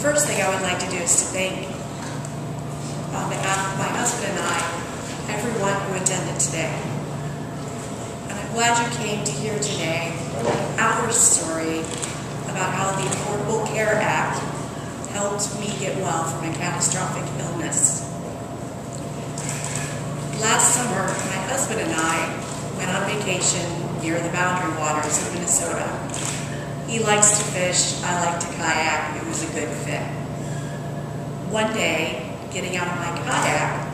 first thing I would like to do is to thank, on behalf of my husband and I, everyone who attended today. And I'm glad you came to hear today our story about how the Affordable Care Act helped me get well from a catastrophic illness. Last summer, my husband and I went on vacation near the Boundary Waters of Minnesota. He likes to fish, I like to kayak. It was a good fit. One day, getting out of my kayak,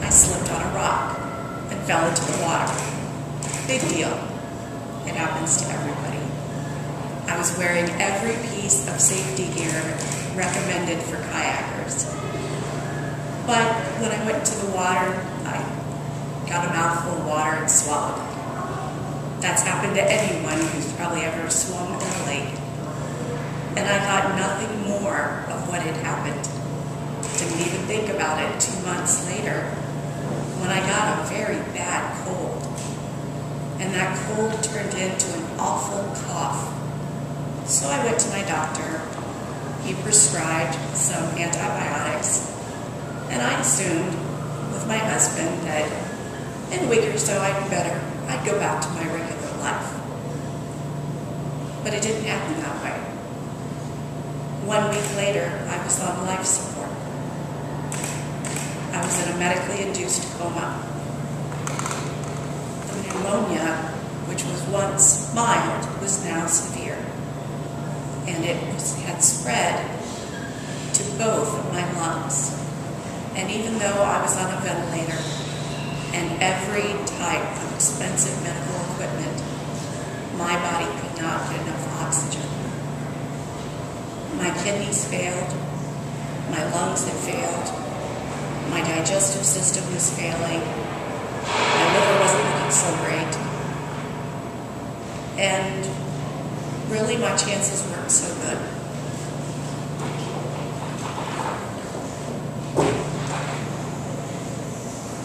I slipped on a rock and fell into the water. Big deal. It happens to everybody. I was wearing every piece of safety gear recommended for kayakers. But when I went to the water, I got a mouthful of water and swallowed it. That's happened to anyone who's probably ever swum in a lake. And I thought nothing more of what had happened. Didn't even think about it 2 months later when I got a very bad cold. And that cold turned into an awful cough. So I went to my doctor. He prescribed some antibiotics. And I assumed with my husband that in a week or so I'd be better. I'd go back to my regular life. But it didn't happen that way. 1 week later, I was on life support. I was in a medically induced coma. The pneumonia, which was once mild, was now severe. And it had spread to both of my lungs. And even though I was on a ventilator and every type of expensive medical equipment, my body could not get enough oxygen. My kidneys failed, my lungs had failed, my digestive system was failing, my liver wasn't looking so great, and really my chances weren't so good.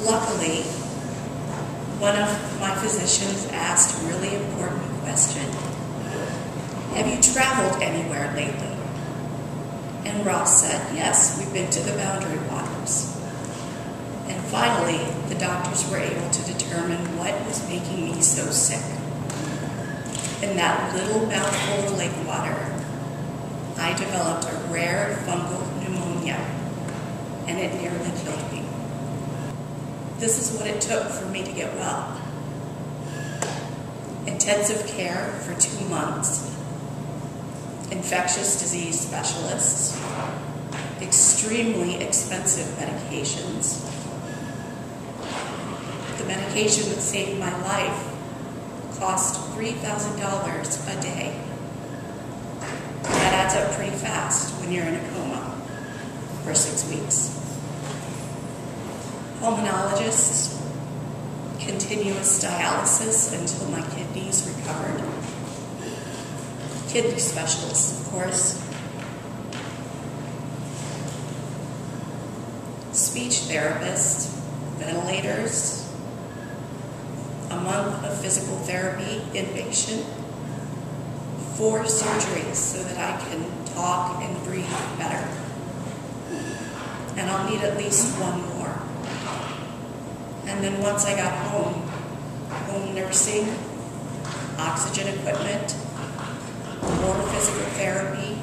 Luckily, one of my physicians asked a really important question. Have you traveled anywhere lately? And Ross said, yes, we've been to the Boundary Waters. And finally, the doctors were able to determine what was making me so sick. In that little mouthful of lake water, I developed a rare fungal pneumonia, and it nearly killed me. This is what it took for me to get well. Intensive care for 2 months, infectious disease specialists, extremely expensive medications. The medication that saved my life cost $3,000 a day. That adds up pretty fast when you're in a coma for 6 weeks. Pulmonologists, continuous dialysis until my kidneys recovered. Kidney specialists, of course. Speech therapists, ventilators, a month of physical therapy, inpatient, 4 surgeries so that I can talk and breathe better. And I'll need at least 1 more. And then once I got home nursing, oxygen equipment, more physical therapy,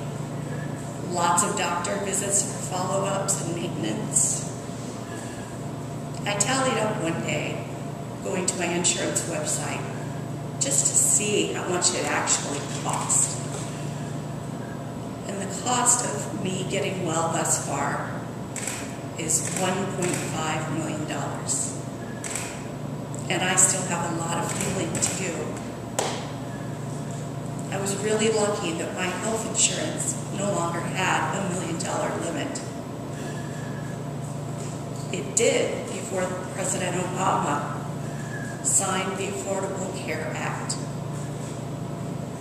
lots of doctor visits for follow-ups and maintenance. I tallied up one day, going to my insurance website, just to see how much it actually cost. And the cost of me getting well thus far is $1.5 million. And I still have a lot of healing to do. I was really lucky that my health insurance no longer had a $1 million limit. It did before President Obama signed the Affordable Care Act.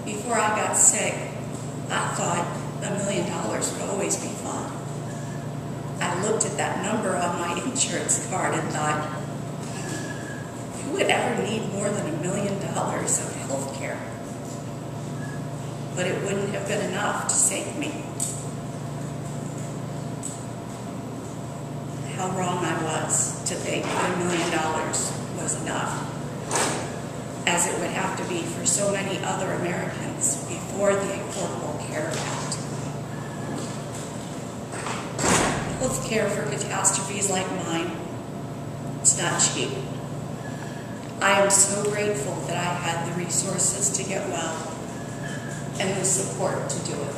Before I got sick, I thought $1 million would always be fine. I looked at that number on my insurance card and thought, who would ever need more than $1 million of health care? But it wouldn't have been enough to save me. how wrong I was to think that $1 million was enough, as it would have to be for so many other Americans before the Affordable Care Act. Health care for catastrophes like mine, it's not cheap. I am so grateful that I had the resources to get well and the support to do it.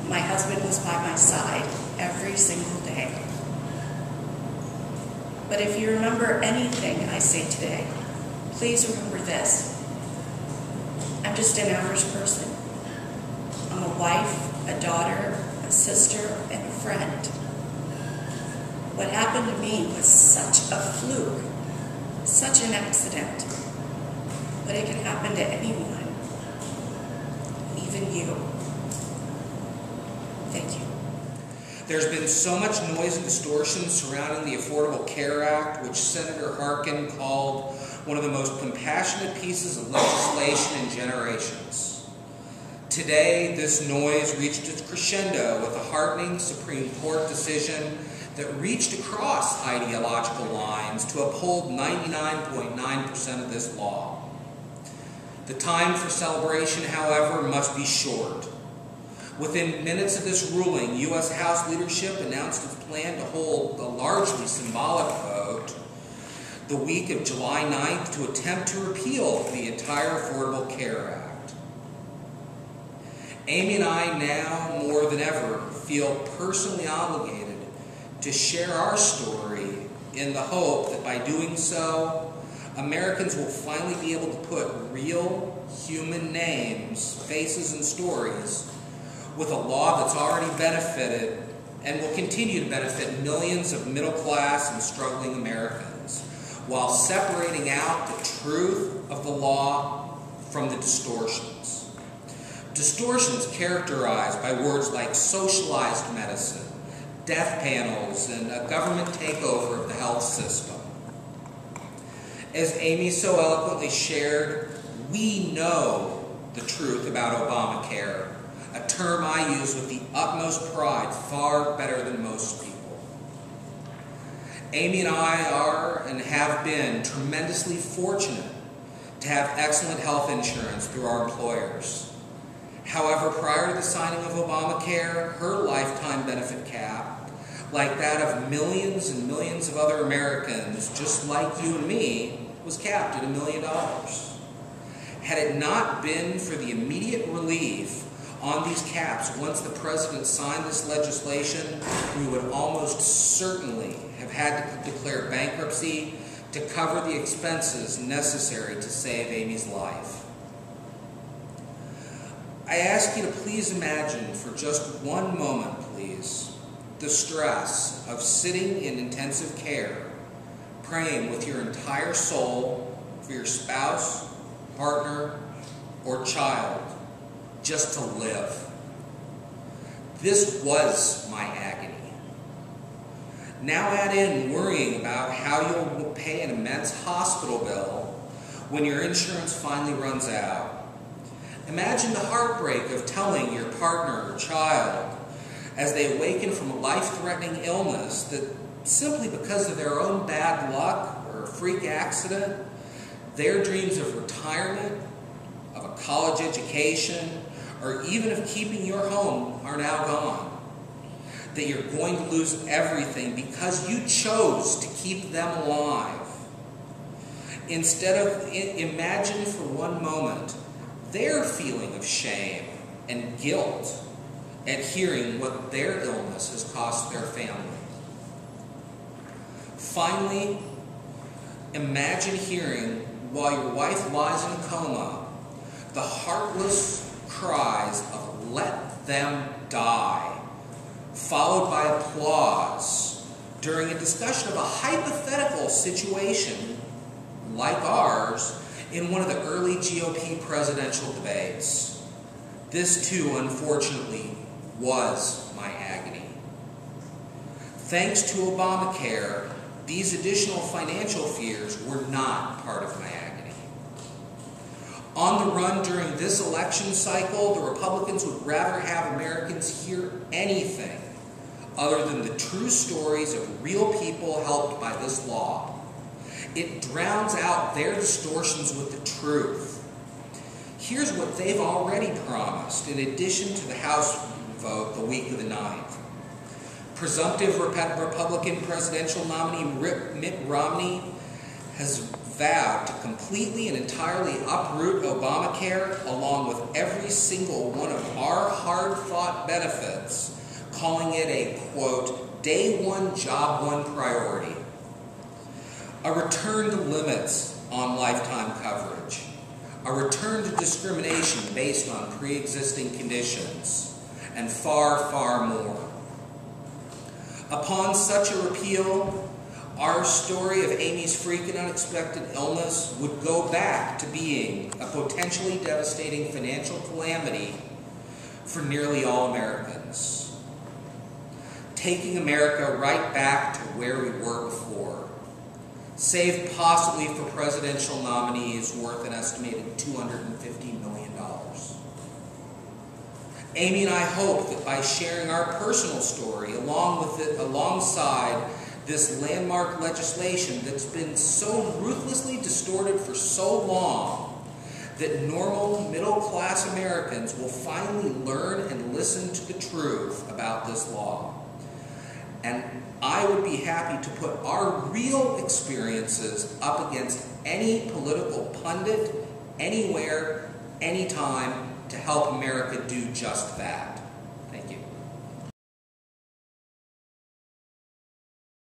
My husband was by my side every single day. But if you remember anything I say today, please remember this. I'm just an average person. I'm a wife, a daughter, a sister, and a friend. What happened to me was such a fluke, such an accident. But it can happen to anyone, even you. Thank you. There's been so much noise and distortion surrounding the Affordable Care Act, which Senator Harkin called one of the most compassionate pieces of legislation in generations. Today, this noise reached its crescendo with a heartening Supreme Court decision that reached across ideological lines to uphold 99.9% of this law. The time for celebration, however, must be short. Within minutes of this ruling, U.S. House leadership announced its plan to hold a largely symbolic vote the week of July 9th to attempt to repeal the entire Affordable Care Act. Amy and I now, more than ever, feel personally obligated to share our story in the hope that by doing so, Americans will finally be able to put real human names, faces, and stories with a law that's already benefited and will continue to benefit millions of middle-class and struggling Americans, while separating out the truth of the law from the distortions. Distortions characterized by words like socialized medicine, death panels, and a government takeover of the health system. As Amy so eloquently shared, we know the truth about Obamacare, a term I use with the utmost pride, far better than most people. Amy and I are and have been tremendously fortunate to have excellent health insurance through our employers. However, prior to the signing of Obamacare, her lifetime benefit cap, like that of millions and millions of other Americans, just like you and me, was capped at $1 million. Had it not been for the immediate relief on these caps, once the President signed this legislation, we would almost certainly have had to declare bankruptcy to cover the expenses necessary to save Amy's life. I ask you to please imagine for just one moment, please, the stress of sitting in intensive care, praying with your entire soul for your spouse, partner, or child, just to live. This was my agony. Now add in worrying about how you'll pay an immense hospital bill when your insurance finally runs out. Imagine the heartbreak of telling your partner or child as they awaken from a life-threatening illness that simply because of their own bad luck or a freak accident, their dreams of retirement, of a college education, or even of keeping your home are now gone. That you're going to lose everything because you chose to keep them alive. Instead of, imagine for one moment their feeling of shame and guilt at hearing what their illness has cost their family. Finally, imagine hearing while your wife lies in a coma the heartless cries of "let them die," followed by applause during a discussion of a hypothetical situation like ours in one of the early GOP presidential debates. This too, unfortunately, was my agony. Thanks to Obamacare, these additional financial fears were not part of my agony. On the run during this election cycle, the Republicans would rather have Americans hear anything other than the true stories of real people helped by this law. It drowns out their distortions with the truth. Here's what they've already promised in addition to the House vote the week of the 9th. Presumptive Republican presidential nominee Mitt Romney has vowed to completely and entirely uproot Obamacare along with every single one of our hard-fought benefits, calling it a, quote, day one, job one priority. A return to limits on lifetime coverage. A return to discrimination based on pre-existing conditions. And far, far more. Upon such a repeal, our story of Amy's freak and unexpected illness would go back to being a potentially devastating financial calamity for nearly all Americans, taking America right back to where we were before, save possibly for presidential nominees worth an estimated $250 million. Amy and I hope that by sharing our personal story alongside this landmark legislation that's been so ruthlessly distorted for so long that normal middle-class Americans will finally learn and listen to the truth about this law. And I would be happy to put our real experiences up against any political pundit, anywhere, anytime, to help America do just that.